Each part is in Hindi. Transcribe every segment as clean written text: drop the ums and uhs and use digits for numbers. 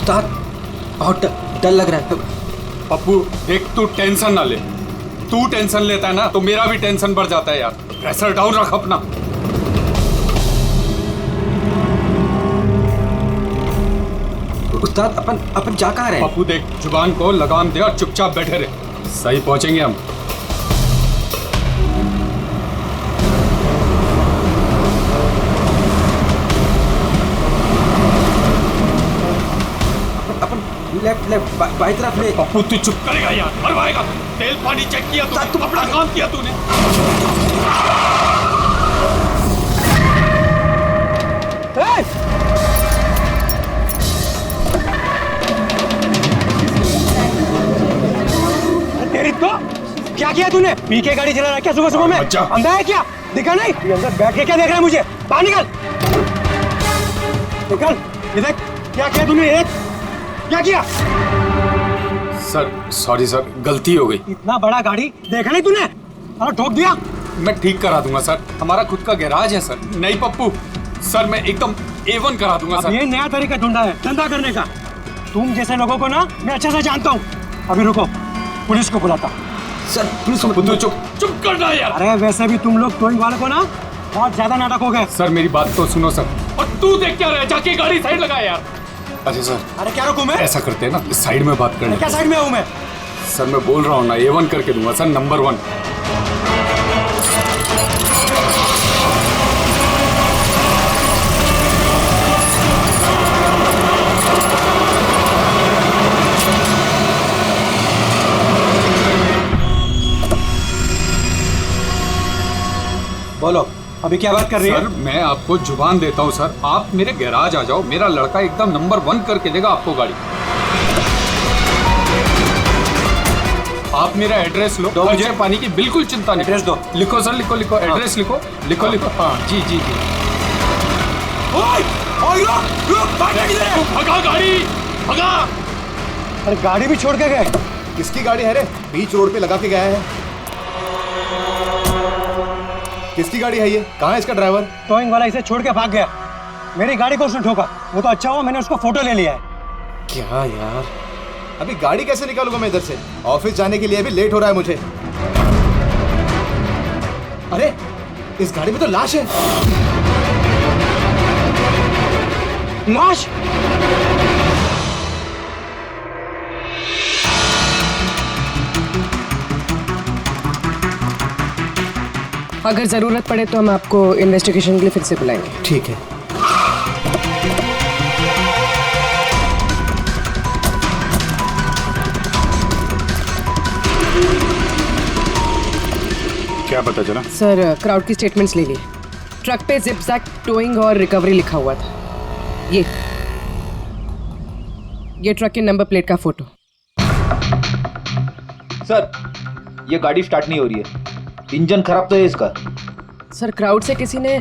उस्ताद बहुत डर लग रहा है। पप्पू देख, तू टेंशन ना ले। तू टेंशन लेता है ना तो मेरा भी टेंशन बढ़ जाता है यार। प्रेशर डाउन रख अपना। उस्ताद अपन जा कहाँ रहे हैं? पप्पू देख, जुबान को लगाम दे और चुपचाप बैठे रहे। सही पहुंचेंगे हम। अपन लेफ्ट बाई तरफ ले। पप्पू तू चुप करेगा यार, मरवाएगा। तेल पानी चेक किया तू, अपना काम किया तूने। तेरी तो क्या किया तूने? पी के गाड़ी चला रहा है क्या सुबह सुबह में? अंधा है क्या? दिखा नहीं? ये अंदर बैठ के क्या देख रहा है मुझे? बाहर निकल, निकल। ये देख क्या किया तूने? क्या किया? सर सॉरी सर, गलती हो गई। इतना बड़ा गाड़ी देखा नहीं तूने? अरे ठोक दिया। मैं ठीक करा दूंगा सर, हमारा खुद का गैराज है सर। नहीं पप्पू सर, मैं एकदम A1 करा दूंगा सर। ये नया तरीका ढूंढा है धंधा करने का। तुम जैसे लोगों को ना मैं अच्छे से जानता हूँ। अभी रुको, पुलिस को बुलाता। सर पुलिस को तू चुप करना यार। अरे वैसे भी तुम लोग टोइंग वाले को ना बहुत ज्यादा नाटक हो गए। सर मेरी बात तो सुनो सर। और तू देख क्या रहा है? जाके गाड़ी साइड लगा यार। अरे सर, अरे क्या रुकूं मैं? ऐसा करते हैं ना, इस साइड में बात करने। क्या साइड में हूँ मैं? सर मैं बोल रहा हूँ ना, A1 करके दूंगा सर, नंबर 1। बोलो अभी क्या बात कर रही है? सर मैं आपको जुबान देता हूँ सर, आप मेरे गैराज आ जाओ, मेरा लड़का एकदम नंबर 1 करके देगा आपको गाड़ी। आप मेरा एड्रेस लो, मुझे पानी की बिल्कुल चिंता नहीं। एड्रेस दो। लिखो सर, लिखो एड्रेस लिखो। हाँ जी जी जी। भगा गाड़ी, भगा। अरे गाड़ी भी छोड़ के गए। किसकी गाड़ी है रे? बीच रोड पे लगा के गया है। किसकी गाड़ी है ये? कहाँ है इसका ड्राइवर? टोइंग वाला इसे छोड़ के भाग गया। मेरी गाड़ी को उसने ठोका। वो तो अच्छा हुआ मैंने उसको फोटो ले लिया है। क्या यार, अभी गाड़ी कैसे निकालूंगा मैं इधर से? ऑफिस जाने के लिए भी लेट हो रहा है मुझे। अरे इस गाड़ी में तो लाश है। लाश? अगर जरूरत पड़े तो हम आपको इन्वेस्टिगेशन के लिए फिर से बुलाएंगे। ठीक है। क्या पता चला? सर क्राउड की स्टेटमेंट्स ले ली। ट्रक पे जिप-जैक टोइंग और रिकवरी लिखा हुआ था। ये ट्रक के नंबर प्लेट का फोटो। सर ये गाड़ी स्टार्ट नहीं हो रही है, इंजन खराब तो है इसका। सर क्राउड से किसी ने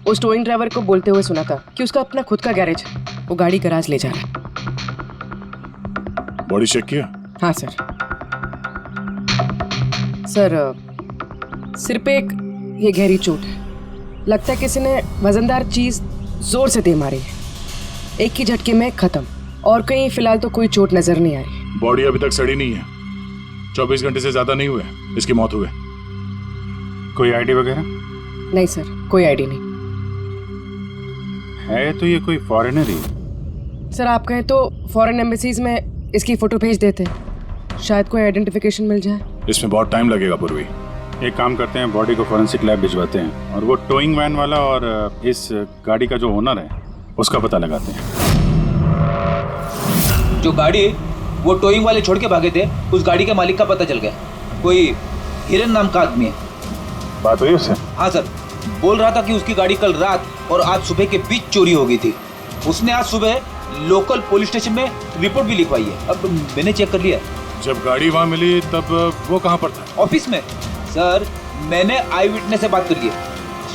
उस टोइंग ड्राइवर को बोलते हुए सुना था कि उसका अपना खुद का गैरेज है, वो गाड़ी गैराज ले जा रहा है। बॉडी चेक किया? हाँ सर। सर सिर पे एक ये गहरी चोट है। लगता है किसी ने वजनदार चीज जोर से दे मारी है। एक ही झटके में खत्म। और कहीं फिलहाल तो कोई चोट नजर नहीं आ रही। बॉडी अभी तक सड़ी नहीं है। 24 घंटे से ज्यादा नहीं हुए इसकी मौत हुए। कोई आईडी वगैरह? नहीं सर, कोई आईडी नहीं है। तो ये कोई फॉरेनर ही? सर आप कहें तो फॉरेन एम्बेसीज में इसकी फोटो भेज देते, शायद कोई आइडेंटिफिकेशन मिल जाए। इसमें बहुत टाइम लगेगा पूर्वी। एक काम करते हैं, बॉडी को फॉरेंसिक लैब भिजवाते हैं और वो टोइंग वैन वाला और इस गाड़ी का जो ओनर है उसका पता लगाते हैं। जो गाड़ी वो टोइंग वाले छोड़ के भागे थे, उस गाड़ी के मालिक का पता चल गया। कोई हिरन नाम का आदमी है। बात हुई उससे? हाँ सर, बोल रहा था कि उसकी गाड़ी कल रात और आज सुबह के बीच चोरी हो गई थी। उसने आज सुबह लोकल पुलिस स्टेशन में रिपोर्ट भी लिखवाई है। अब मैंने चेक कर लिया। जब गाड़ी वहाँ मिली तब वो कहाँ पर था? ऑफिस में। सर मैंने आई विटनेस से बात कर ली,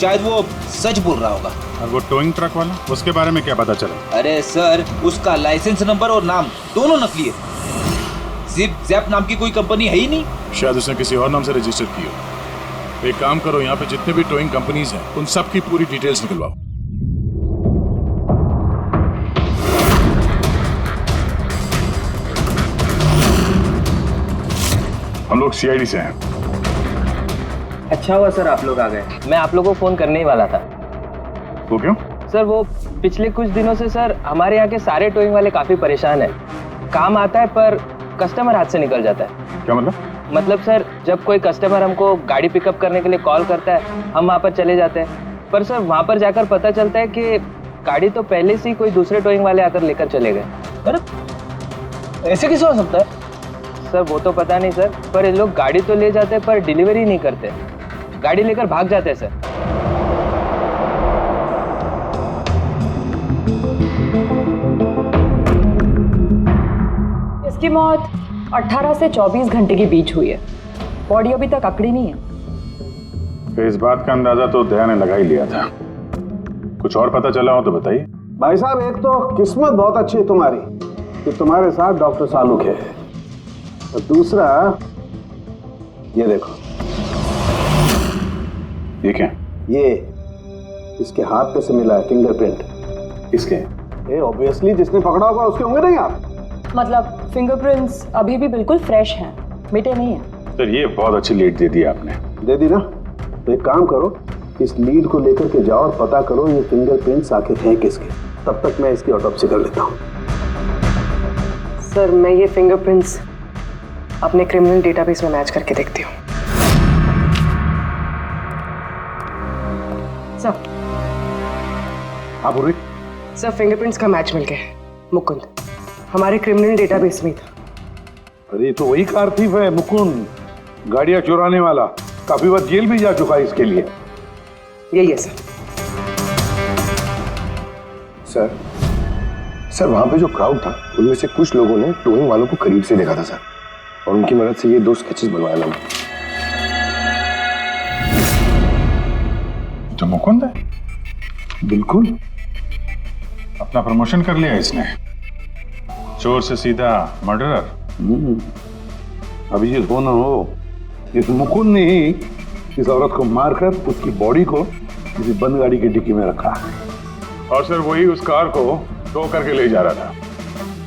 शायद वो सच बोल रहा होगा। और वो टोइंग ट्रक वाला, उसके बारे में क्या पता चला? अरे सर उसका लाइसेंस नंबर और नाम दोनों नकली है। जिप जैप नाम की कोई कंपनी है ही नहीं। शायद उसने किसी और नाम से रजिस्टर की हो। एक काम करो, यहाँ पे जितने भी टोइंग कंपनीज हैं उन सब की पूरी डिटेल्स निकलवाओ। हम लोग सीआईडी से हैं। अच्छा हुआ सर आप लोग आ गए, मैं आप लोगों को फोन करने ही वाला था। वो क्यों? सर वो पिछले कुछ दिनों से सर हमारे यहाँ के सारे टोइंग वाले काफी परेशान हैं। काम आता है पर कस्टमर हाथ से निकल जाता है। क्या मतलब? मतलब सर जब कोई कस्टमर हमको गाड़ी पिकअप करने के लिए कॉल करता है हम वहाँ पर चले जाते हैं, पर सर वहाँ पर जाकर पता चलता है कि गाड़ी तो पहले से ही कोई दूसरे टोइंग वाले आकर लेकर चले गए। अरे ऐसे कैसे हो सकता है? सर वो तो पता नहीं सर, पर ये लोग गाड़ी तो ले जाते हैं पर डिलीवरी नहीं करते, गाड़ी लेकर भाग जाते हैं सर। इसकी मौत 18 से 24 घंटे के बीच हुई है, बॉडी अभी तक अकड़ी नहीं है। तो इस बात का अंदाजा तो दया ने लगा ही लिया था। कुछ और पता चला हो तो बताइए। भाई साहब एक तो किस्मत बहुत अच्छी है तुम्हारी कि तुम्हारे साथ डॉक्टर सालुक है, और दूसरा ये देखो। ये क्या? ये इसके हाथ पे से मिला है फिंगरप्रिंट। किसके? ये ऑब्वियसली जिसने पकड़ा होगा उसके होंगे नहीं आप? मतलब फिंगरप्रिंट्स अभी भी बिल्कुल फ्रेश हैं, मिटे नहीं हैं। सर ये बहुत अच्छी लीड दे दी आपने। दे दी ना? तो एक काम करो, इस लीड को लेकर के जाओ और पता करो ये फिंगरप्रिंट्स आखिर हैं किसके। तब तक मैं इसकी ऑटोप्सी कर लेता हूँ। सर मैं ये फिंगरप्रिंट्स अपने क्रिमिनल डेटाबेस में मैच करके देखती हूँ। सर हाँ पूर्वी। सर फिंगरप्रिंट्स का मैच मिल गया है। मुकुंद हमारे क्रिमिनल डेटाबेस में था। अरे तो वही कार थीफ है मुकुंद, गाड़ियां चुराने वाला। काफी बार जेल भी जा चुका है इसके लिए। यही है सर। सर वहां पे जो क्राउड था उनमें से कुछ लोगों ने टोइंग वालों को करीब से देखा था सर, और उनकी मदद से ये 2 स्केचेस बनवाया मैंने। तो मुकुंद है? बिल्कुल। अपना प्रमोशन कर लिया इसने, चोर से सीधा मर्डरर। अभी ये हो ना हो, इस मुकुंद ने ही इस औरत को मारकर उसकी बॉडी को किसी बंद गाड़ी की डिक्की में रखा। और सर वही उस कार को टो करके ले जा रहा था।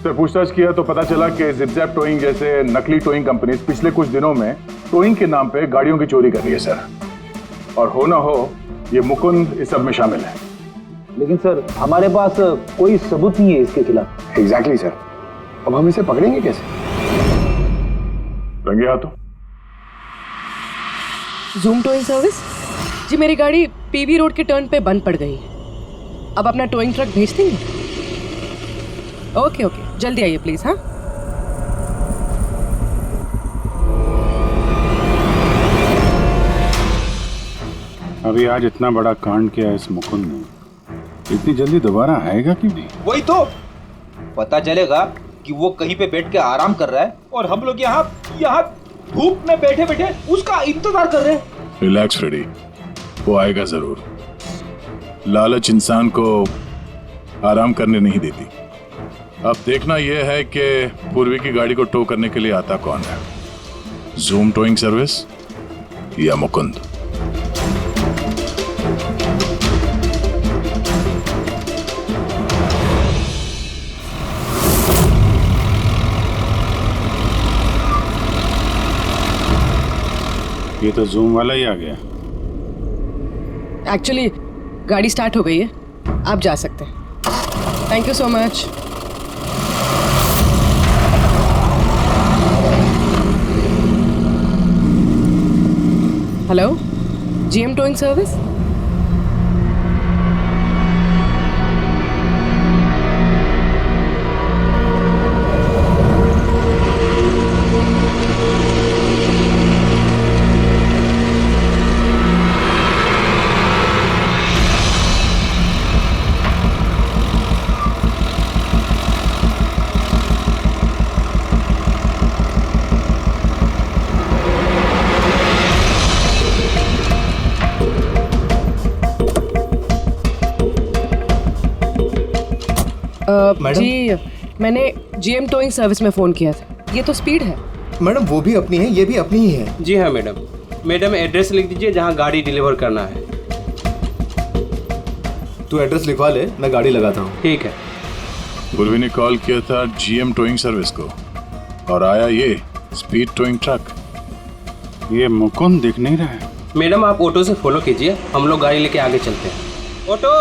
सर पूछताछ किया तो पता चला कि जिप-जैप टोइंग जैसे नकली टोइंग कंपनीज पिछले कुछ दिनों में टोइंग के नाम पे गाड़ियों की चोरी कर रही है सर। और हो ना हो ये मुकुंद इस सब में शामिल है। लेकिन सर हमारे पास कोई सबूत नहीं है इसके खिलाफ। एग्जैक्टली सर, अब हम इसे पकड़ेंगे कैसे? रंगे हाथों। जूम टोइंग सर्विस जी, मेरी गाड़ी पीवी रोड के टर्न पे बंद पड़ गई। अब अपना टोइंग ट्रक भेज देंगे? ओके ओके, जल्दी आइए प्लीज। हाँ अभी आज इतना बड़ा कांड किया इस मुकुंद ने, इतनी जल्दी दोबारा आएगा कि नहीं? वही तो पता चलेगा कि वो कहीं पे बैठ के आराम कर रहा है और हम लोग यहाँ धूप में बैठे बैठे उसका इंतजार कर रहे हैं। रिलैक्स फ्रेडी, वो आएगा जरूर। लालच इंसान को आराम करने नहीं देती। अब देखना यह है कि पूर्वी की गाड़ी को टो करने के लिए आता कौन है, जूम टोइंग सर्विस या मुकुंद। ये तो जूम वाला ही आ गया। एक्चुअली गाड़ी स्टार्ट हो गई है, आप जा सकते हैं। Thank you so much. Hello, GM towing service. जी मैंने जीएम टोइंग सर्विस में फ़ोन किया था। ये तो स्पीड है। मैडम वो भी अपनी है, ये भी अपनी ही है। जी हाँ मैडम। मैडम एड्रेस लिख दीजिए जहाँ गाड़ी डिलीवर करना है। तू एड्रेस लिखवा ले, मैं गाड़ी लगाता हूँ। ठीक है। पूर्वी ने कॉल किया था जीएम टोइंग सर्विस को और आया ये स्पीड टोइंग ट्रक। ये मुकुंद दिख नहीं रहा है। मैडम आप ऑटो से फॉलो कीजिए, हम लोग गाड़ी लेके आगे चलते हैं। ऑटो।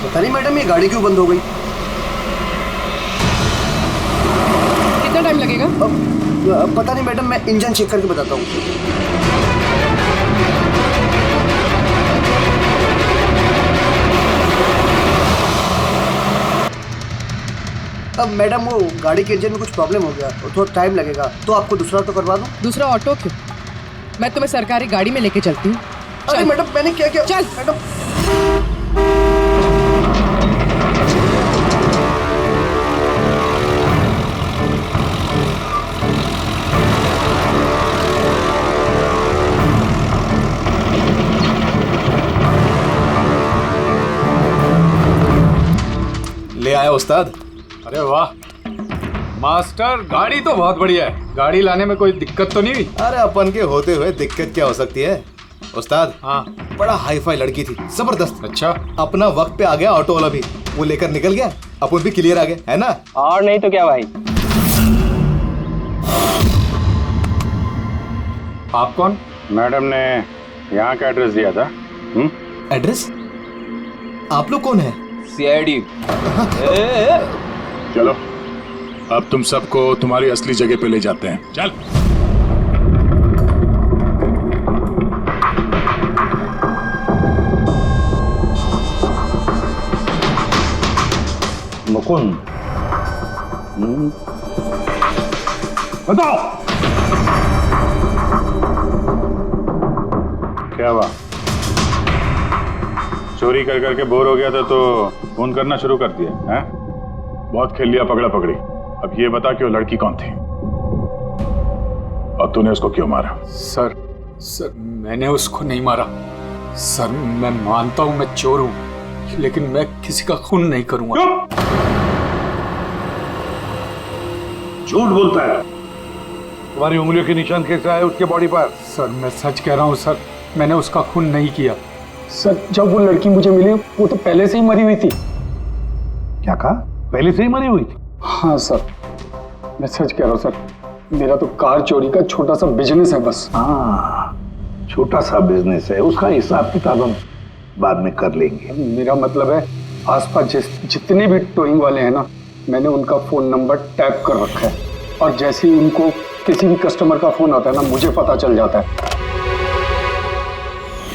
पता नहीं मैडम ये गाड़ी क्यों बंद हो गई। कितना टाइम लगेगा? पता नहीं मैडम, मैं इंजन चेक करके बताता हूँ। अब मैडम वो गाड़ी के इंजन में कुछ प्रॉब्लम हो गया, तो थोड़ा टाइम लगेगा, तो आपको दूसरा ऑटो करवा दूँ? दूसरा ऑटो क्यों? मैं तुम्हें सरकारी गाड़ी में लेके चलती हूँ। अरे मैडम मैंने क्या किया? चल मैडम। ले आया उस्ताद। अरे वाह मास्टर, गाड़ी तो बहुत बढ़िया है। गाड़ी लाने में कोई दिक्कत तो नहीं हुई? अरे अपन के होते हुए दिक्कत क्या हो सकती है उस्ताद। हाँ, बड़ा हाई फाई लड़की थी, जबरदस्त। अच्छा, अपना वक्त पे आ गया ऑटो वाला भी, वो लेकर निकल गया, अपन भी क्लियर आ गए, है ना? और नहीं तो क्या भाई। आप कौन? मैडम ने यहाँ का एड्रेस दिया था। एड्रेस? आप लोग कौन है? सीआईडी। चलो अब तुम सबको तुम्हारी असली जगह पे ले जाते हैं। चल। मुकुंद, बताओ क्या हुआ? चोरी कर करके बोर हो गया था तो फोन करना शुरू कर दिया है? बहुत खेल लिया पकड़ा पकड़ी। अब ये बता कि वो लड़की कौन थी और तूने उसको क्यों मारा? सर मैंने उसको नहीं मारा। सर मैं मानता हूं मैं चोर हूं, लेकिन मैं किसी का खून नहीं करूंगा। झूठ बोलता है। तुम्हारी उंगलियों के निशान कैसे आए उसके बॉडी पर? सर मैं सच कह रहा हूं सर, मैंने उसका खून नहीं किया। सर जब वो लड़की मुझे मिली वो तो पहले से ही मरी हुई थी। क्या कहा? पहले से ही मरी हुई थी? हाँ सर, मैं सच कह रहा हूँ सर, मेरा तो कार चोरी का छोटा सा बिजनेस है बस। हाँ, छोटा सा बिजनेस है, उसका हिसाब किताब हम बाद में कर लेंगे। मेरा मतलब है आसपास जितने भी टोइंग वाले हैं ना, मैंने उनका फोन नंबर टैप कर रखा है, और जैसे ही उनको किसी भी कस्टमर का फोन आता है ना, मुझे पता चल जाता है।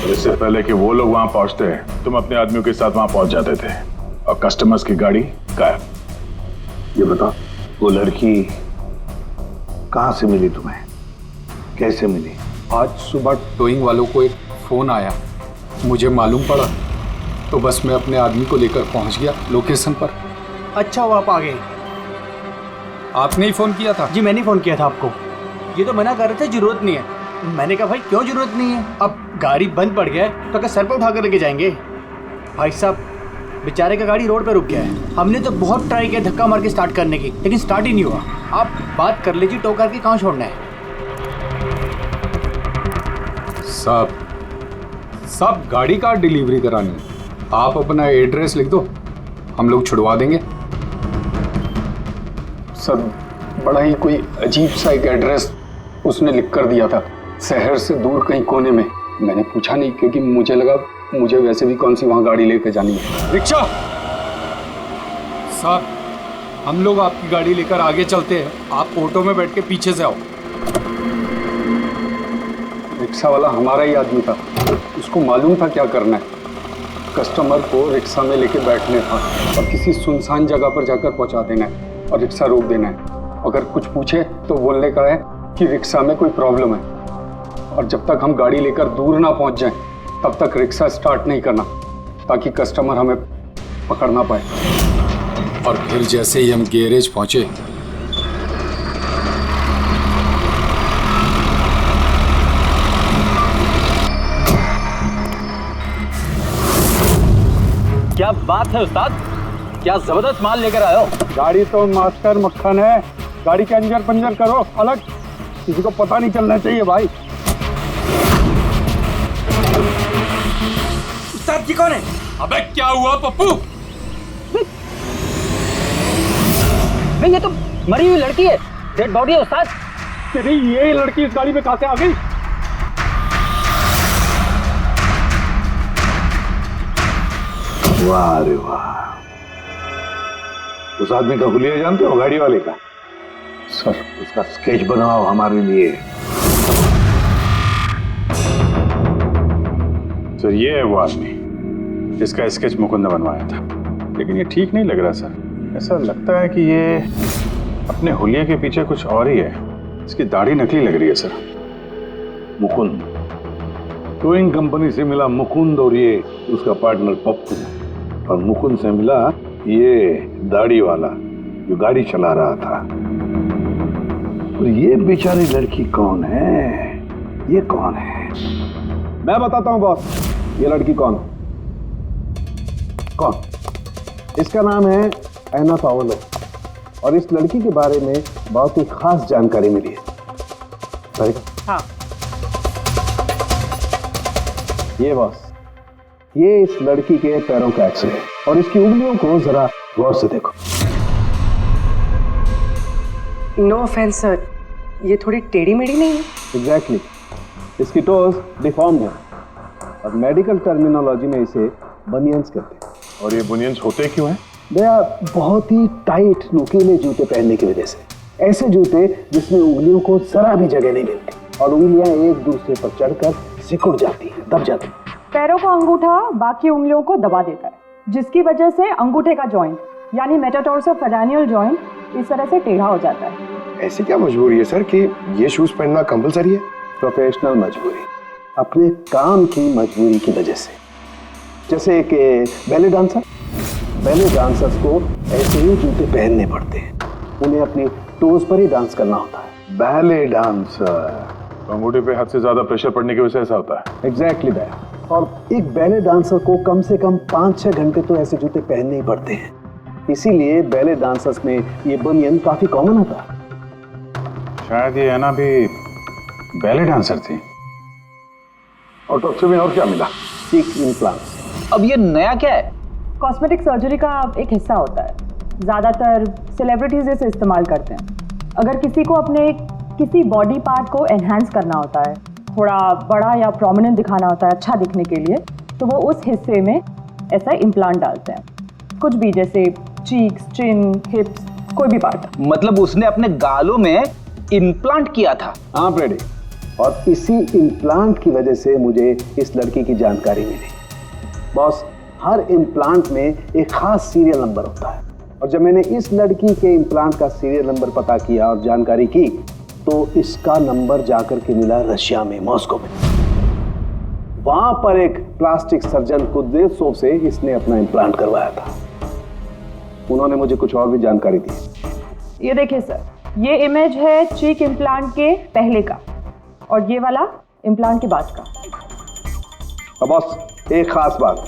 इससे पहले कि वो लोग वहां पहुंचते तुम अपने आदमियों के साथ वहां पहुंच जाते थे और कस्टमर्स की गाड़ी गायब। ये बता, वो लड़की कहाँ से मिली तुम्हें? कैसे मिली? आज सुबह टोइंग वालों को एक फोन आया, मुझे मालूम पड़ा तो बस मैं अपने आदमी को लेकर पहुंच गया लोकेशन पर। अच्छा, वो आप आ गए? आपने ही फोन किया था? जी मैंने फोन किया था आपको। ये तो मना कर रहे थे जरूरत नहीं है। मैंने कहा भाई क्यों जरूरत नहीं है, अब गाड़ी बंद पड़ गया है तो क्या सर पे उठा कर लेके जाएंगे? भाई साहब बेचारे का गाड़ी रोड पे रुक गया है, हमने तो बहुत ट्राई किया धक्का मार के स्टार्ट करने की, लेकिन स्टार्ट ही नहीं हुआ। आप बात कर लीजिए, टो करके कहाँ छोड़ना है? साहब गाड़ी का डिलीवरी करानी है, आप अपना एड्रेस लिख दो, हम लोग छुड़वा देंगे। सर बड़ा ही कोई अजीब सा एक एड्रेस उसने लिख कर दिया था, शहर से दूर कहीं कोने में। मैंने पूछा नहीं क्योंकि मुझे लगा मुझे वैसे भी कौन सी वहां गाड़ी लेकर जानी है। रिक्शा साहब, हम लोग आपकी गाड़ी लेकर आगे चलते हैं, आप ऑटो में बैठ के पीछे से आओ। रिक्शा वाला हमारा ही आदमी था, उसको मालूम था क्या करना है। कस्टमर को रिक्शा में लेके बैठने था और किसी सुनसान जगह पर जाकर पहुंचा देना है और रिक्शा रोक देना है। अगर कुछ पूछे तो बोलने का है कि रिक्शा में कोई प्रॉब्लम है, और जब तक हम गाड़ी लेकर दूर ना पहुंच जाएं, तब तक रिक्शा स्टार्ट नहीं करना, ताकि कस्टमर हमें पकड़ ना पाए। और फिर जैसे ही हम गैरेज पहुंचे, क्या बात है उस्ताद, क्या जबरदस्त माल लेकर आए हो। गाड़ी तो मास्टर मक्खन है, गाड़ी के अंजर पंजर करो अलग, किसी को पता नहीं चलना चाहिए भाई। उस्ताद जी कौन है? अबे क्या हुआ पप्पू? भाई ये तो मरी हुई लड़की है, डेड बॉडी है उस्ताद। तेरी ये लड़की इस गाड़ी में कहां से आ गई? वाह रे वाह, उस आदमी का हुलिया जानते हो, गाड़ी वाले का? सर उसका स्केच बनाओ हमारे लिए। सर ये है वो आदमी जिसका स्केच मुकुंद ने बनवाया था, लेकिन ये ठीक नहीं लग रहा सर। ऐसा लगता है कि ये अपने हुलिया के पीछे कुछ और ही है। इसकी दाढ़ी नकली लग रही है सर। मुकुंद, टोइंग कंपनी से मिला मुकुंद और ये उसका पार्टनर पप्पू, और मुकुंद से मिला ये दाढ़ी वाला जो गाड़ी चला रहा था। और ये बेचारी लड़की कौन है? ये कौन है? मैं बताता हूं बॉस, ये लड़की कौन? कौन? इसका नाम है एना पाओलो, और इस लड़की के बारे में बहुत ही खास जानकारी मिली है। हाँ। ये बॉस, ये इस लड़की के पैरों का एक्सरे है, और इसकी उंगलियों को जरा गौर से देखो। नो ऑफेंस सर, ये थोड़ी टेढ़ी मेढ़ी नहीं है? एग्जैक्टली, इसकी टोज डिफॉर्म्ड है, और मेडिकल टर्मिनोलॉजी में इसे बनियंस कहते हैं। और ये बुनियंस होते क्यों हैं? भैया बहुत ही टाइट नुकीले जूते पहनने की वजह से। ऐसे जूते जिसमें उंगलियों को जरा भी जगह नहीं मिलती, और उंगलियां एक दूसरे पर चढ़कर सिकुड़ जाती हैं, दब जाती हैं। पैरों का अंगूठा बाकी उंगलियों को दबा देता है, जिसकी वजह से अंगूठे का जॉइंट यानी मेटाटार्सोफेरेनियल जॉइंट इस तरह से टेढ़ा हो जाता है। ऐसी क्या मजबूरी है सर कि ये शूज पहनना कंपलसरी है? प्रोफेशनल मजबूरी, अपने काम की मजबूरी की वजह से। जैसे एक बैले डांसर, बैले डांसर्स को ऐसे ही जूते पहनने पड़ते हैं, उन्हें अपनी टोज पर ही डांस करना होता है। बैले डांसर, अंगूठे पे हद से ज्यादा प्रेशर पड़ने की वजह से ऐसा होता है। एग्जैक्टली भैया, और एक बैले डांसर को कम से कम 5-6 घंटे तो ऐसे जूते पहनने ही पड़ते हैं। इसीलिए बैले डांसर्स में ये बनियन काफी कॉमन होता है। शायद ये एना भी बैले डांसर थी। और डॉक्टर में और क्या मिला? चीक इम्प्लांट्स। अब ये नया क्या है? कॉस्मेटिक सर्जरी का एक हिस्सा होता है, ज़्यादातर सेलिब्रिटीज इसे इस्तेमाल करते हैं। अगर किसी को अपने किसी बॉडी पार्ट को एनहांस करना होता है, थोड़ा बड़ा या प्रोमिनेंट दिखाना होता है अच्छा दिखने के लिए, तो वो उस हिस्से में ऐसा इम्प्लांट डालते हैं। कुछ भी, जैसे चीक्स, चिन, हिप्स, कोई भी पार्ट। मतलब उसने अपने गालों में इम्प्लांट किया था? हाँ फ्रेडी, और इसी इम्प्लांट की वजह से मुझे इस लड़की की जानकारी मिली। बॉस, हर इम्प्लांट में एक खास सीरियल नंबर होता है, और जब मैंने इस लड़की के इम्प्लांट का सीरियल नंबर पता किया और जानकारी की, तो इसका नंबर जाकर के मिला रशिया में, मॉस्को में। वहां पर एक प्लास्टिक सर्जन कुद्रेसोव से इसने अपना इम्प्लांट करवाया था। उन्होंने मुझे कुछ और भी जानकारी दी। ये देखिए सर, ये इमेज है चीक इम्प्लांट के पहले का, और ये वाला इम्प्लांट के बाद का। अब बॉस, एक खास बात,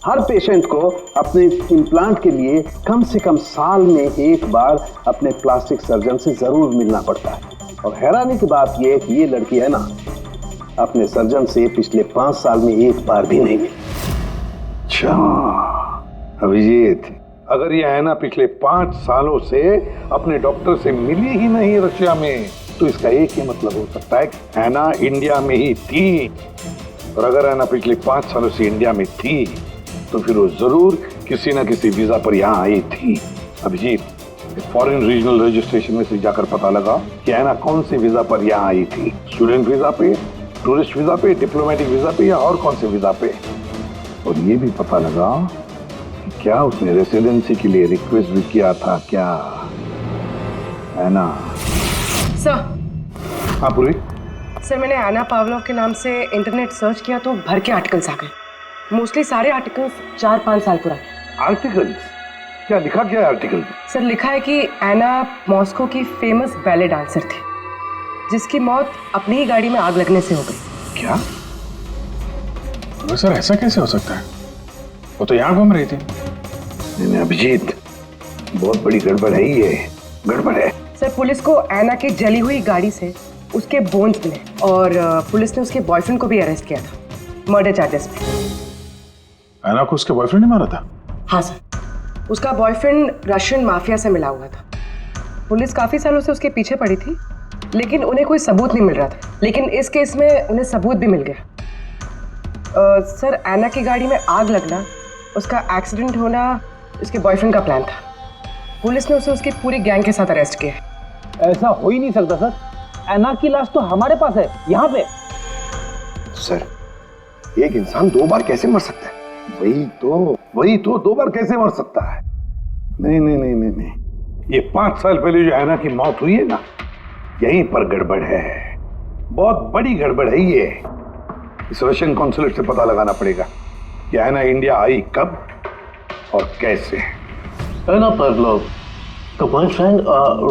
हर पेशेंट को अपने इम्प्लांट के लिए कम से कम साल में एक बार अपने प्लास्टिक सर्जन से जरूर मिलना पड़ता है। और हैरानी की बात यह है कि ये लड़की है ना, अपने सर्जन से पिछले 5 साल में एक बार भी नहीं मिली। अच्छा अभिजीत, अगर ये है ना पिछले 5 सालों से अपने डॉक्टर से मिली ही नहीं रशिया में, तो इसका एक ही मतलब हो सकता है कि हैना इंडिया में ही थी। और अगर हैना पिछले 5 सालों से इंडिया में थी, तो फिर वो जरूर किसी ना किसी वीजा पर यहाँ आई थी। अभिजीत, फॉरेन रीजनल रजिस्ट्रेशन में से जाकर पता लगा कि हैना कौन से वीजा पर यहाँ आई थी। स्टूडेंट वीजा पे, टूरिस्ट वीजा पे, डिप्लोमेटिक वीजा पे, या और कौन से वीजा पे। और ये भी पता लगा कि क्या उसने रेसिडेंसी के लिए रिक्वेस्ट भी किया था क्या, है ना? सर, हाँ पूर्वी। सर मैंने एना पावलोव के नाम से इंटरनेट सर्च किया तो भर के आर्टिकल्स आ गए। मोस्टली सारे आर्टिकल्स 4-5 साल पुराने। आर्टिकल्स? क्या लिखा क्या है आर्टिकल? सर लिखा है कि एना मॉस्को की फेमस बैले डांसर थी जिसकी मौत अपनी ही गाड़ी में आग लगने से हो गई। क्या? सर ऐसा कैसे हो सकता है? वो तो यहाँ घूम रही थी। नहीं अभिजीत, बहुत बड़ी गड़बड़ है ये, गड़बड़ है। सर पुलिस को एना की जली हुई गाड़ी से उसके बोन्स मिले और पुलिस ने उसके बॉयफ्रेंड को भी अरेस्ट किया था मर्डर चार्जेस पे। एना को उसके बॉयफ्रेंड ने मारा था? हाँ सर, उसका बॉयफ्रेंड रशियन माफिया से मिला हुआ था। पुलिस काफी सालों से उसके पीछे पड़ी थी लेकिन उन्हें कोई सबूत नहीं मिल रहा था, लेकिन इस केस में उन्हें सबूत भी मिल गया। सर एना की गाड़ी में आग लगना, उसका एक्सीडेंट होना उसके बॉयफ्रेंड का प्लान था। पुलिस ने उसे उसकी पूरी गैंग के साथ अरेस्ट किया। ऐसा हो ही नहीं सकता सर, एना की लाश तो हमारे पास है यहाँ पे। सर एक इंसान 2 बार कैसे मर सकता है? वही तो 2 बार कैसे मर सकता है? नहीं, ये 5 साल पहले जो एना की मौत हुई है ना, यहीं पर गड़बड़ है, बहुत बड़ी गड़बड़ है ये। इस रशियन कॉन्सुलेट से पता लगाना पड़ेगा कि एना इंडिया आई कब और कैसे। एना पावलोव का बॉयफ्रेंड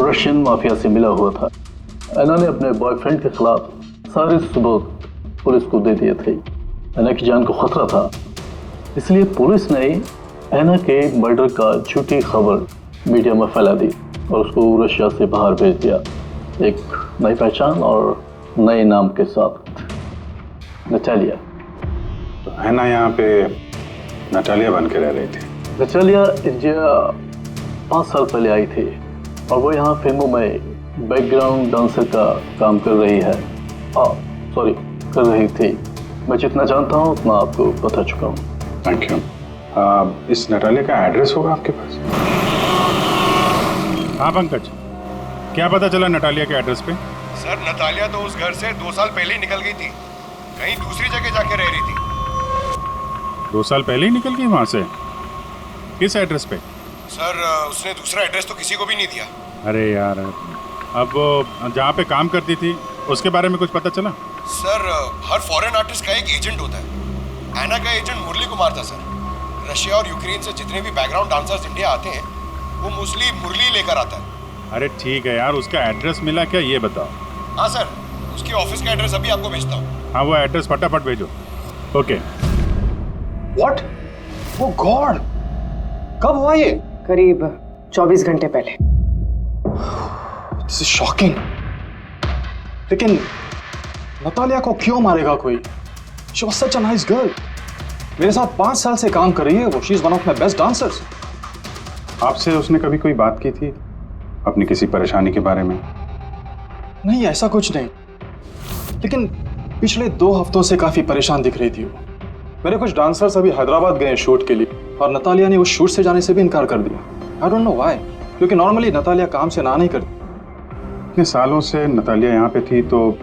रशियन माफिया से मिला हुआ था। एना ने अपने बॉयफ्रेंड के खिलाफ सारे सबूत पुलिस को दे दिए थे। एना की जान को खतरा था, इसलिए पुलिस ने एना के मर्डर का झूठी खबर मीडिया में फैला दी और उसको रशिया से बाहर भेज दिया, एक नई पहचान और नए नाम के साथ, नटालिया। तो एना यहाँ पे नटालिया बन के रह रही थी। नटालिया इंडिया 5 साल पहले आई थी और वो यहाँ फिल्मों में बैकग्राउंड डांसर का काम कर रही है। कर रही थी। मैं जितना जानता हूँ उतना आपको बता चुका हूँ। Thank you. इस नटालिया का एड्रेस होगा आपके पास? हाँ पंकज, क्या पता चला नटालिया के एड्रेस पे? सर नतालिया तो उस घर से 2 साल पहले ही निकल गई थी, कहीं दूसरी जगह जाके रह रही थी। 2 साल पहले ही निकल गई वहां से? किस एड्रेस पे? सर उसने दूसरा एड्रेस तो किसी को भी नहीं दिया। अरे यार, अब वो जहाँ पे काम करती थी उसके बारे में कुछ पता चला? सर हर फॉरेन आर्टिस्ट का एक एजेंट होता है। एना का एजेंट मुरली कुमार था सर। रशिया और यूक्रेन से जितने भी बैकग्राउंड डांसर्स इंडिया आते हैं वो मोस्टली मुरली लेकर आता है। अरे ठीक है यार, उसका एड्रेस मिला क्या ये बताओ? हाँ सर, उसकी ऑफिस का एड्रेस अभी आपको भेजता हूँ। हाँ वो एड्रेस फटाफट भेजो। ओके। व्हाट? ओह गॉड, कब हुआ ये? करीब 24 घंटे पहले। This is shocking. लेकिन नतालिया को क्यों मारेगा कोई? She was such a nice girl. मेरे साथ 5 साल से काम कर रही है वो। She is one of my best dancers. आपसे उसने कभी कोई बात की थी अपनी किसी परेशानी के बारे में? नहीं, ऐसा कुछ नहीं, लेकिन पिछले 2 हफ्तों से काफी परेशान दिख रही थी वो। मेरे कुछ डांसर्स अभी हैदराबाद गए शूट के लिए और नतालिया ने उस शूट से जाने से भी इनकार कर दिया। आई डोंट नो व्हाई, क्योंकि नॉर्मली नतालिया काम से ना नहीं करती। इतने सालों से नतालिया यहाँ पे थी तो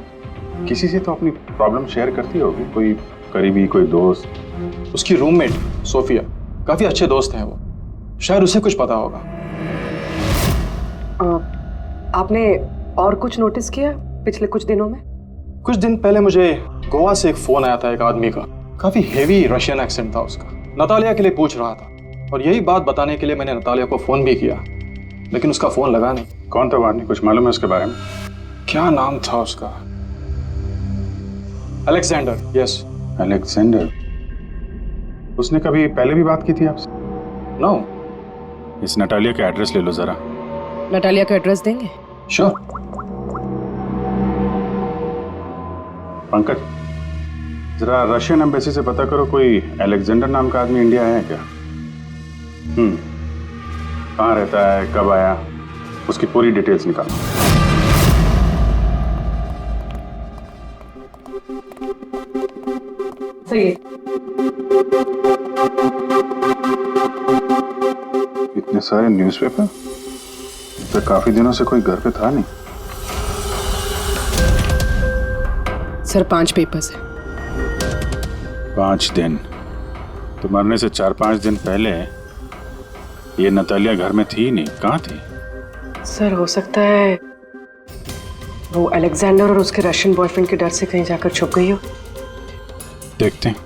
किसी से तो अपनी प्रॉब्लम शेयर करती होगी, कोई करीबी, कोई दोस्त। उसकी रूममेट सोफिया, काफी अच्छे दोस्त हैं वो, शायद उसे कुछ पता होगा। आपने और कुछ नोटिस किया पिछले कुछ दिनों में? कुछ दिन पहले मुझे गोवा से एक फोन आया था एक आदमी का, काफी हेवी रशियन एक्सेंट था उसका। नतालिया के लिए पूछ रहा था और यही बात बताने के लिए मैंने नतालिया को फोन भी किया, लेकिन उसका फोन लगा नहीं। कौन था वो आदमी, कुछ मालूम है उसके बारे में? क्या नाम था उसका? अलेक्जेंडर। Yes, Alexander. उसने कभी पहले भी बात की थी आपसे? नो। इस नटालिया का एड्रेस ले लो जरा। नटालिया का एड्रेस देंगे? श्योर। पंकज, जरा रशियन एम्बेसी से पता करो कोई अलेक्जेंडर नाम का आदमी इंडिया है क्या? कहाँ रहता है, कब आया, उसकी पूरी डिटेल्स निकालो। सही है। इतने सारे न्यूज़पेपर, तो काफी दिनों से कोई घर पे था नहीं। सर 5 पेपर्स हैं। 5 दिन? तो मरने से 4-5 दिन पहले ये नतालिया घर में थी नहीं, कहाँ थी? सर हो सकता है वो अलेक्जेंडर और उसके रशियन बॉयफ्रेंड के डर से कहीं जाकर छुप गई हो। देखते हैं।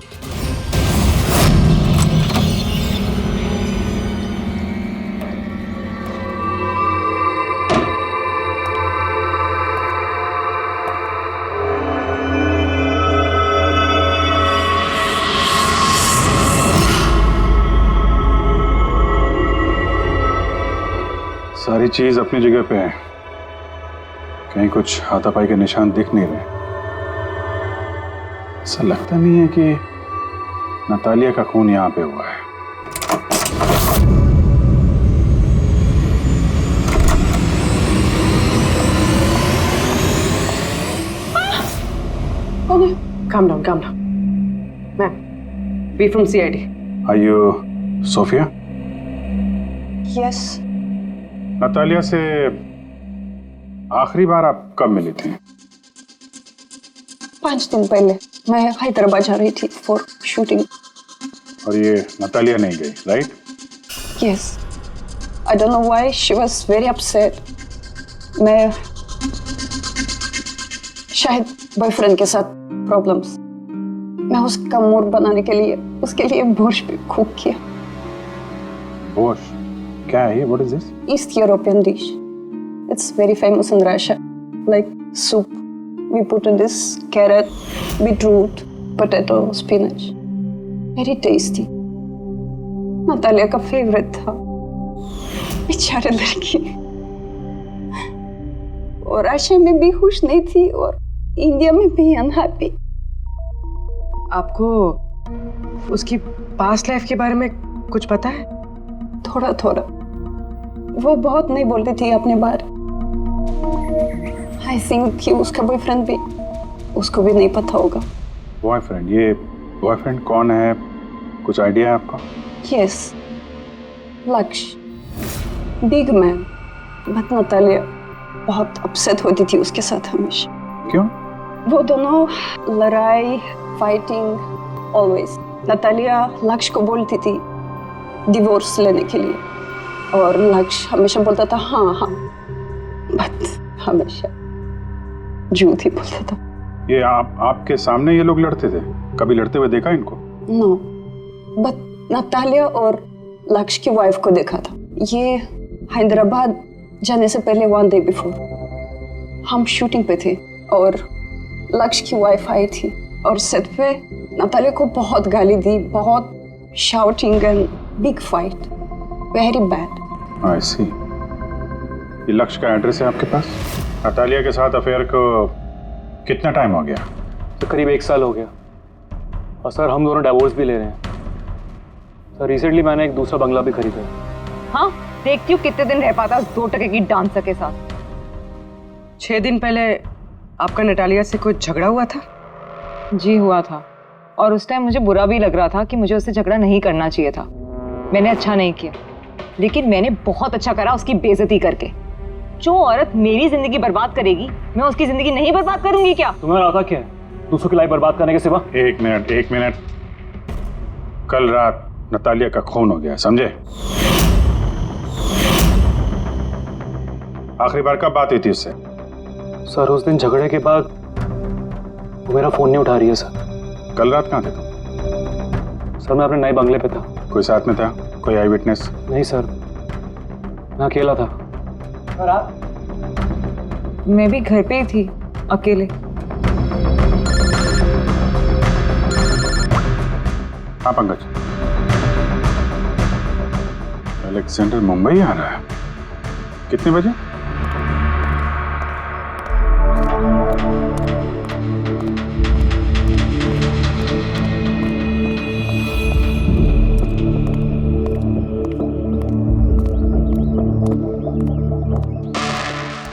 सारी चीज अपनी जगह पे है, कहीं कुछ हाथापाई के निशान दिख नहीं रहे। ऐसा लगता नहीं है कि नतालिया का खून यहाँ पे हुआ है। Calm down, calm down. Ma'am, we from CID. Are you Sophia? Yes. Natalia से आखिरी बार आप कब मिली थी? 5 दिन पहले मैं हैदराबाद जा रही थी फॉर शूटिंग। और ये नतालिया नहीं गई, right? Yes. I don't know why she was very upset. मैं शायद बॉयफ्रेंड के साथ प्रॉब्लम्स। मैं उसका मूड बनाने के लिए उसके लिए बोर्श भी कुक किया। बोर्श? क्या है ये? What is this? East European dish. It's very famous in Russia. Like soup. We put in this carrot, beetroot, potato, spinach. Very tasty. Natalia का फेवरेट था। बेचारे लड़की। और रशिया में भी खुश नहीं थी और इंडिया में भी अनहैप्पी। आपको उसकी पास्ट लाइफ के बारे में कुछ पता है? थोड़ा थोड़ा। वो बहुत नहीं बोलती थी अपने बारे। आई थिंक कि उसका बॉयफ्रेंड भी उसको भी नहीं पता होगा। बॉयफ्रेंड? ये बॉयफ्रेंड कौन है? कुछ आइडिया है आपका? यस, लक्ष्य, बिग मैन। बट नतालिया बहुत अपसेट होती थी उसके साथ हमेशा। क्यों? वो दोनों लड़ाई, फाइटिंग, ऑलवेज। नतालिया लक्ष्य को बोलती थी डिवोर्स लेने के लिए और लक्ष्य हमेशा बोलता था हाँ हाँ, बट हमेशा झूठ ही बोलता था। ये आपके सामने ये लोग लड़ते थे? कभी लड़ते हुए देखा इनको? नो, बट नतालिया और लक्ष्य की वाइफ को देखा था। ये हैदराबाद जाने से पहले 1 डे बिफोर हम शूटिंग पे थे और लक्ष्य की वाइफ आई थी और सेट पे नतालिया को बहुत गाली दी, बहुत shouting and big fight, very bad. I see. ये लक्ष्य का एड्रेस है आपके पास? नतालिया के साथ अफेयर को कितना टाइम हो गया? तो करीब 1 साल हो गया और सर हम दोनों डिवोर्स भी ले रहे हैं। सर रिसेंटली मैंने एक दूसरा बंगला भी खरीदा है। हाँ, देखती हूँ कितने दिन रह पाता उस 2 टके की डांसर के साथ। 6 दिन पहले आपका नतालिया से कुछ झगड़ा हुआ था? जी हुआ था और उस टाइम मुझे बुरा भी लग रहा था कि मुझे उससे झगड़ा नहीं करना चाहिए था। मैंने अच्छा नहीं किया, लेकिन मैंने बहुत अच्छा करा उसकी बेइज्जती करके। जो औरत मेरी जिंदगी बर्बाद करेगी, मैं उसकी जिंदगी नहीं बर्बाद करूंगी क्या? तुम्हारा आता क्या है दूसरों की लाइफ बर्बाद करने के सिवा? एक मिनट। कल रात नतालिया का खून हो गया, समझे? आखिरी बार कब बात हुई थी उससे? सर उस दिन झगड़े के बाद वो मेरा फोन नहीं उठा रही है सर। कल रात कहाँ थे तुम? सर मैं अपने नए बंगले पे था। कोई साथ में था? कोई आई विटनेस? नहीं सर, मैं अकेला था। और आप? मैं भी घर पे ही थी, अकेले। हाँ पंकज, अलेक्जेंडर मुंबई आ रहा है। कितने बजे?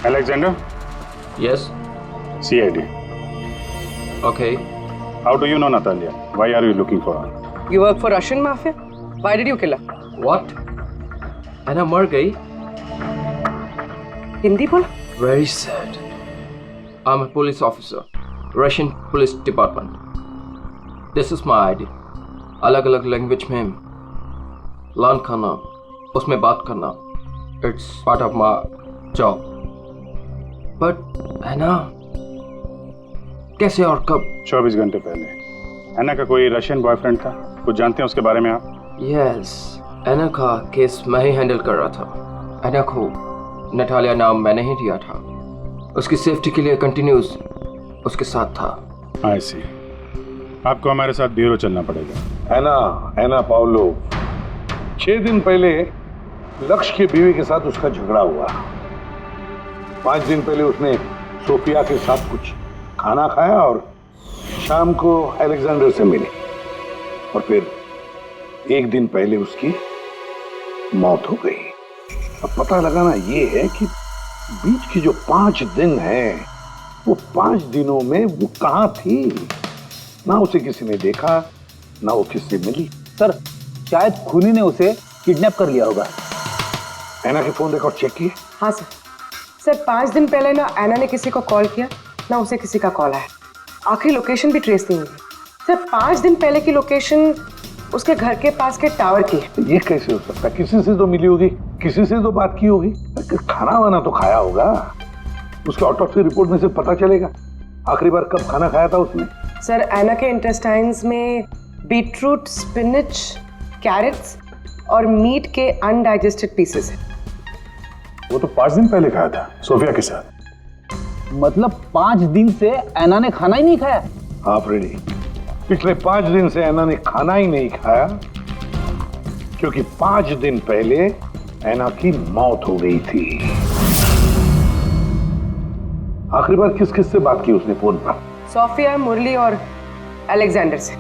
Alexander? Yes. CID. Okay. How do you know Natalia? Why are you looking for her? You work for Russian mafia? Why did you kill her? What? Anna मर गई? हिंदी बोल? Very sad. I'm a police officer, Russian Police Department. This is my ID. अलग-अलग लैंग्वेज में लर्न करना, उसमें बात करना, it's part of my job. But Aina कैसे और कब? 24 घंटे पहले। ऐना का कोई रशियन बॉयफ्रेंड था, कुछ जानते हैं उसके बारे में आप? यस, ऐना का केस मैं ही हैंडल कर रहा था। ऐना को नटालिया नाम मैंने ही दिया था। उसकी सेफ्टी के लिए कंटिन्यूस उसके साथ था। आई सी। आपको हमारे साथ ब्यूरो चलना पड़ेगा। ऐना पाउलो, 6 दिन पहले लक्ष्य की बीवी के साथ उसका झगड़ा हुआ। 5 दिन पहले उसने सोफिया के साथ कुछ खाना खाया और शाम को अलेक्जेंडर से मिली, और फिर 1 दिन पहले उसकी मौत हो गई। अब पता लगाना ये है कि बीच की जो 5 दिन है, वो 5 दिनों में वो कहाँ थी। ना उसे किसी ने देखा, ना वो किससे मिली। सर, शायद खूनी ने उसे किडनैप कर लिया होगा। ऐना के फोन रिकॉर्ड चेक किए? हाँ सर। सर 5 दिन पहले ना ऐना ने किसी को कॉल किया, ना उसे किसी का कॉल आया। आखिरी लोकेशन भी ट्रेस नहीं हुई। सर 5 दिन पहले की लोकेशन उसके घर के पास के टावर की है। ये कैसे हो सकता है? किसी से तो मिली होगी, किसी से तो बात की होगी, खाना वाना तो खाया होगा। उसके ऑटोप्सी रिपोर्ट में से पता चलेगा आखिरी बार कब खाना खाया था उसने। सर ऐना के इंटेस्टाइन्स में बीटरूट, स्पिनच, कैरेट्स और मीट के अनडाइजेस्टेड पीसेस हैं। वो तो 5 दिन पहले खाया था सोफिया के साथ। मतलब 5 दिन से ऐना ने खाना ही नहीं खाया? हाँ फ्रेडी, पिछले 5 दिन से ऐना ने खाना ही नहीं खाया, क्योंकि 5 दिन पहले ऐना की मौत हो गई थी। आखिरी बार किस किस से बात की उसने फोन पर? सोफिया, मुरली और अलेक्जेंडर से।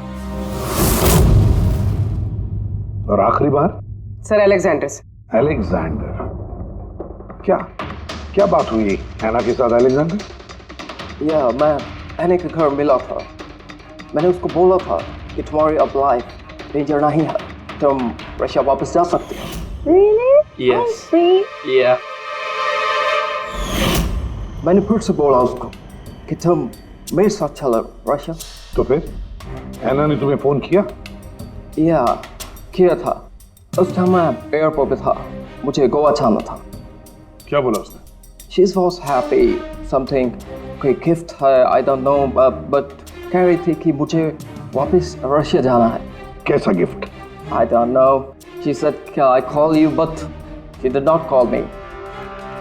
और आखिरी बार? सर अलेक्जेंडर से। अलेक्जेंडर? क्या क्या बात हुई ऐना के साथ अलेक्जेंडर? या मैं ऐना के घर मिला था। मैंने उसको बोला था कि तुम्हारी अब लाइफ डेंजर नहीं है, तुम रशिया वापस जा सकते हो। Really? Yes. Oh, see? Yeah. मैंने फिर से बोला उसको कि तुम मेरे साथ चलो रशिया। तो फिर ऐना ने तुम्हें फोन किया? या किया था। उस टाइम मैं एयरपोर्ट पे था, मुझे गोवा जाना था। क्या बोला उसने? She was happy, something कोई गिफ्ट है, I don't know, but कह रही थी कि मुझे वापस रशिया जाना है। कैसा gift? I don't know. She said, "Can I call you?" But she did not call me.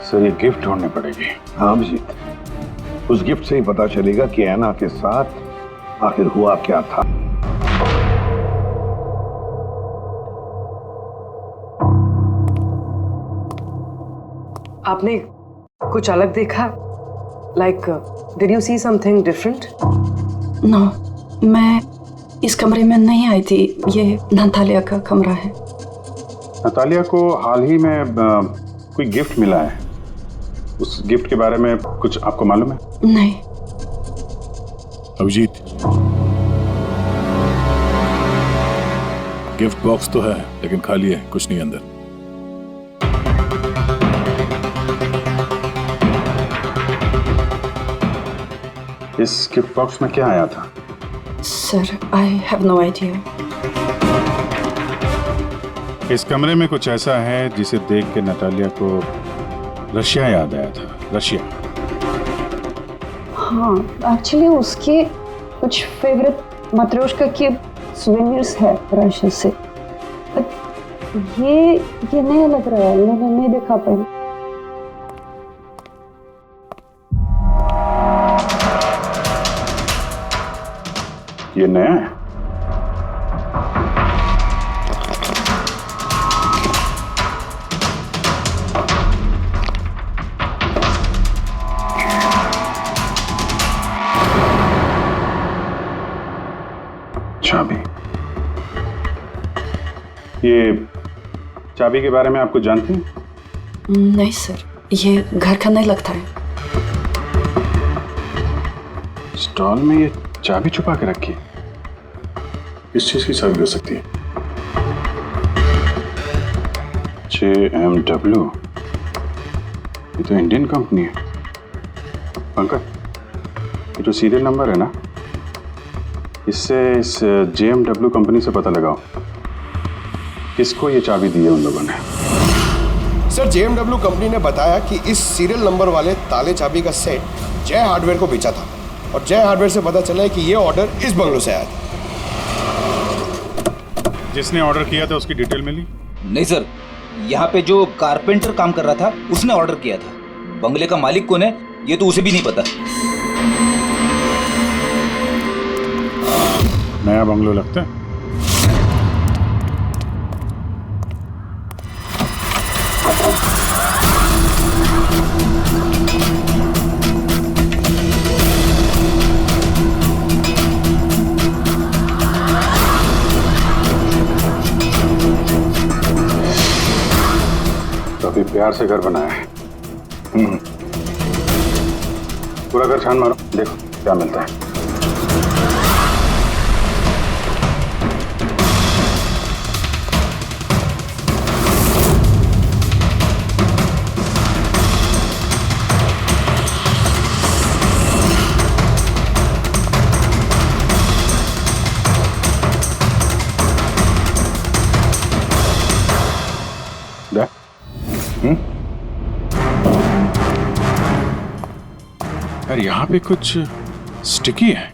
Sir ये गिफ्ट ढूंढनी पड़ेगी। हाँ अभिजीत, उस गिफ्ट से ही पता चलेगा कि ऐना के साथ आखिर हुआ क्या था। आपने कुछ अलग देखा? Like, did you see something different? No, मैं इस कमरे में नहीं आई थी। ये नतालिया का कमरा है। नतालिया को हाल ही में कोई गिफ्ट मिला है। उस गिफ्ट के बारे में कुछ आपको मालूम है? नहीं। अभिजीत, गिफ्ट बॉक्स तो है लेकिन खाली है, कुछ नहीं अंदर। इस गिफ्ट बॉक्स में क्या आया था? Sir, I have no idea. इस कमरे में कुछ ऐसा है जिसे देख के नतालिया को रशिया याद आया था। रशिया? हाँ, एक्चुअली उसके कुछ फेवरेट मात्रोश्का के सुवेनिर्स है रशिया से। ये नया लग रहा है, मैंने नहीं देखा पहले। ये नया है? चाबी। ये चाबी के बारे में आपको जानते हैं? नहीं सर, ये घर का नहीं लगता है। स्टॉल में ये चाबी छुपा के रखी है। किस चीज की चाबी हो सकती है? JMW, ये तो इंडियन कंपनी है। पंकज, ये जो सीरियल नंबर है ना, इससे इस JMW कंपनी से पता लगाओ किसको ये चाबी दी है उन लोगों ने। सर JMW कंपनी ने बताया कि इस सीरियल नंबर वाले ताले चाबी का सेट जय हार्डवेयर को बेचा था और जय हार्डवेयर से पता चला है कि ये ऑर्डर इस बंगलों से आया था। जिसने ऑर्डर किया था उसकी डिटेल मिली? नहीं सर, यहाँ पे जो कारपेंटर काम कर रहा था उसने ऑर्डर किया था। बंगले का मालिक कौन है ये तो उसे भी नहीं पता। नया बंगलो लगता है। काफी प्यार से घर बनाया है। पूरा घर छान मारो, देखो क्या मिलता है। यार यहाँ पे कुछ स्टिकी है।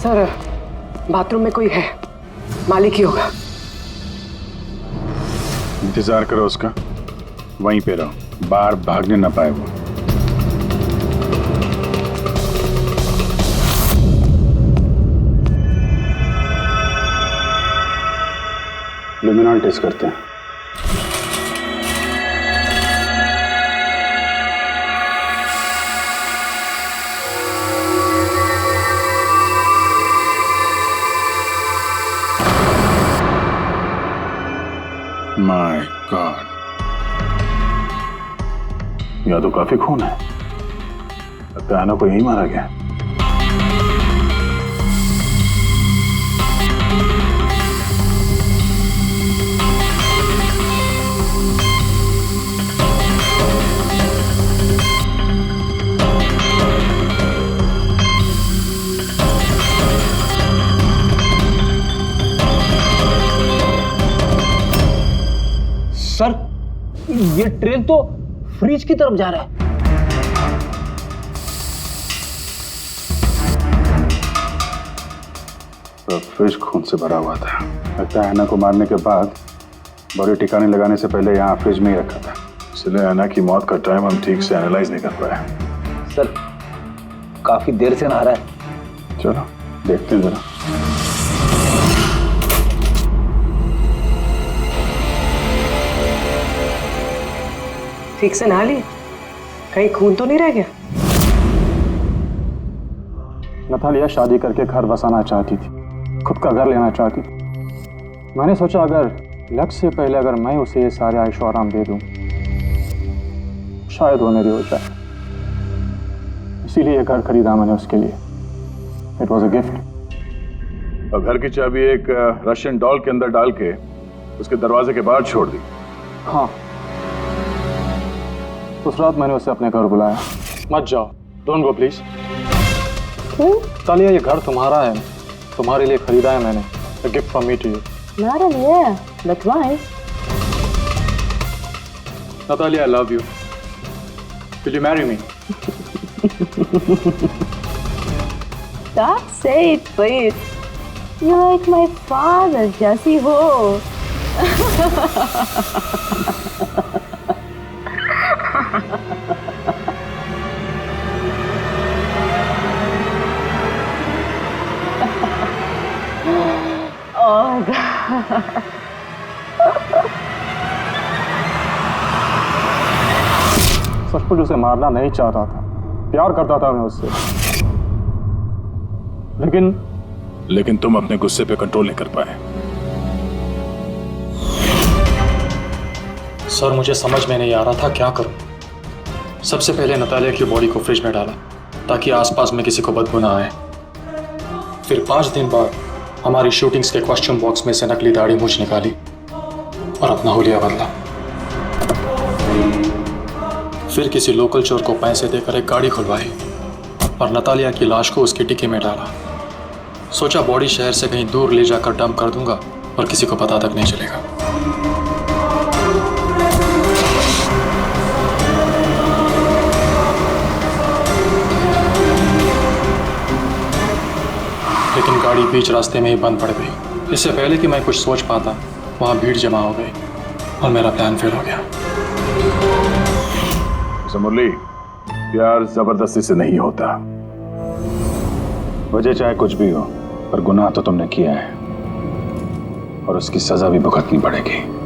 सर बाथरूम में कोई है, मालिक ही होगा। इंतजार करो उसका, वहीं पे रहो, बाहर भागने ना पाए वो। लुमिनॉल टेस्ट करते हैं। माय गॉड, यहाँ तो काफी खून है। लगता है आना को यही मारा गया। सर ये ट्रेन तो फ्रिज की तरफ जा रहा है। तो फ्रिज खून से भरा हुआ था। लगता है ऐना को मारने के बाद बॉडी ठिकाने लगाने से पहले यहाँ फ्रिज में ही रखा था, इसलिए ऐना की मौत का टाइम हम ठीक से एनालाइज नहीं कर पाए। सर काफी देर से नहा रहा है। चलो देखते हैं जरा। ठीक से नहा ली, कहीं खून तो नहीं रह गया? नतालिया शादी करके घर बसाना चाहती थी, खुद का घर लेना चाहती थी। मैंने सोचा अगर लक्ष्य से पहले अगर मैं उसे ये सारे आयशो आराम दे दूं, शायद वो मेरी हो जाए। इसीलिए ये घर खरीदा मैंने उसके लिए। It was a gift. और घर की चाबी एक रशियन डॉल के अंदर डाल के उसके दरवाजे के बाहर छोड़ दी। हाँ, उस रात मैंने उसे अपने घर बुलाया। मत जाओ, डोंट गो प्लीज। तालिया, ये घर तुम्हारा है, तुम्हारे लिए खरीदा है मैंने। A gift from me to you. Madam, yeah, but why? Natalia, I love you. Will you marry me? Stop, say it, please. You're like my father, Jesse Ho. Oh God. सचमुच उसे मारना नहीं चाहता था, प्यार करता था मैं उससे, लेकिन तुम अपने गुस्से पे कंट्रोल नहीं कर पाए। सर मुझे समझ में नहीं आ रहा था क्या करूं। सबसे पहले नतालिया की बॉडी को फ्रिज में डाला ताकि आसपास में किसी को बदबू ना आए। फिर 5 दिन बाद हमारी शूटिंग्स के कॉस्ट्यूम बॉक्स में से नकली दाढ़ी मूंछ निकाली और अपना हुलिया बदला। फिर किसी लोकल चोर को पैसे देकर एक गाड़ी खुलवाई और नतालिया की लाश को उसकी डिक्की में डाला। सोचा बॉडी शहर से कहीं दूर ले जाकर डंप कर दूंगा और किसी को पता तक नहीं चलेगा। लेकिन गाड़ी बीच रास्ते में ही बंद पड़ गई। इससे पहले कि मैं कुछ सोच पाता, वहां भीड़ जमा हो गई और मेरा प्लान फेल हो गया। मुरली, प्यार जबरदस्ती से नहीं होता। वजह चाहे कुछ भी हो, पर गुनाह तो तुमने किया है और उसकी सजा भी भुगतनी पड़ेगी।